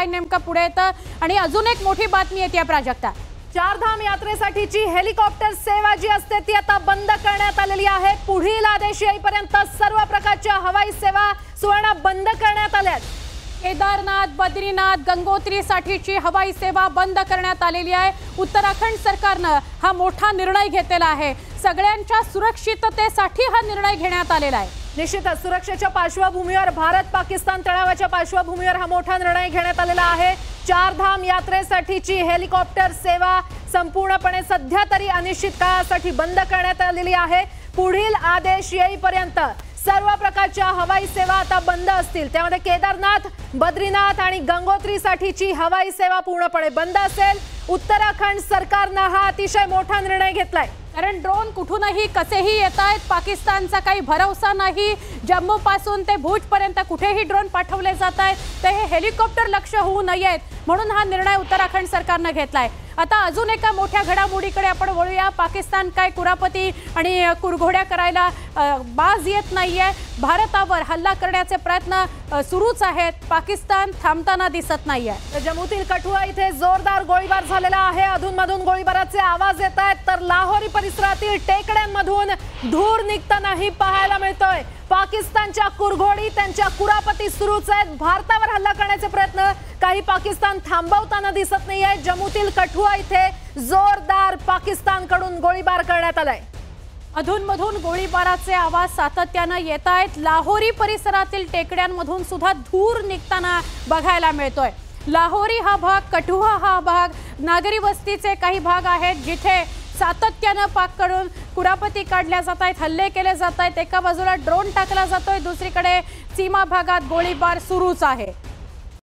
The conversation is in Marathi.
नेमका पुढे येतं आणि अजून एक मोठी बातमी येते या प्राजक्ता। चारधाम यात्रेसाठीची हेलिकॉप्टर सेवा जी असते ती आता बंद करण्यात आलेली आहे। पुढील आदेश येईपर्यंत सर्व प्रकारच्या हवाई सेवा सुवर्ण बंद करण्यात आल्या। केदारनाथ, बद्रीनाथ, गंगोत्रीसाठीची हवाई सेवा बंद करण्यात आलेली आहे। उत्तराखंड सरकारने हा मोठा निर्णय घेतलेला आहे। सगळ्यांच्या सुरक्षिततेसाठी हा निर्णय घेण्यात आलेला आहे। निश्चितच सुरक्षेच्या पार्श्वभूमीवर भारत पाकिस्तान तणावाच्या पार्श्वभूमीवर हा मोठा निर्णय घेण्यात आलेला आहे। चारधाम यात्रेसाठीची हेलिकॉप्टर सेवा संपूर्णपणे सध्या तरी अनिश्चित काळासाठी बंद करण्यात आलेली आहे। पुढील आदेश येईपर्यंत सर्व प्रकारच्या हवाई सेवा आता बंद असतील। त्यामध्ये केदारनाथ, बद्रीनाथ आणि गंगोत्रीसाठीची हवाई सेवा पूर्णपणे बंद असेल। उत्तराखंड सरकारने हा अतिशय मोठा निर्णय घेतलाय, कारण ड्रोन कुठूनही कसेही येतात, पाकिस्तानचा काही भरोसा नाही। जम्मू पासून ते भुज पर्यंत कुठेही ड्रोन पाठवले जात आहेत, तर हे हेलिकॉप्टर लक्ष्य होऊ नयेत म्हणून हा निर्णय उत्तराखंड सरकारने घेतलाय। आता अजून एका मोठ्या घडामोडीकडे आपण वळूया। पाकिस्तान काय कुरापती आणि कुरघोड्या करायला बाज येत नाहीये। भारतावर हल्ला करण्याचे प्रयत्न सुरूच आहेत। पाकिस्तान थांबताना दिसत नाहीये। जम्मूतील कठुआ इथे जोरदार गोळीबार झालेला आहे। अधूनमधून गोळीबाराचे आवाज येत आहेत, तर लाहोरी परिसरातील टेकड्यांमधून धूर निघतानाही पाहायला मिळतोय। पाकिस्तानच्या कुरघोडी, त्यांच्या कुरापती सुरूच आहेत। भारतावर हल्ला करण्याचे प्रयत्न काही पाकिस्तान थांबवताना दिसत नाहीये। जम्मूतील कठुआ इथे जोरदार पाकिस्तानकडून गोळीबार करण्यात आलाय। अधूनमधून गोळीबाराचे आवाज सातत्याने येत आहेत। लाहोरी परिसरातील टेकड्यांमधून सुद्धा धूर निघताना बघायला मिळतोय। लाहोरी हा भाग, कठुआ हा भाग, नागरी वस्तीचे काही भाग आहेत जिथे सातत्याने पाककडून कुरापती काढल्या जात आहेत, हल्ले केले जात आहेत। एका बाजूला ड्रोन टाकला जातोय, दुसरीकडे सीमा भागात गोळीबार सुरूच आहे।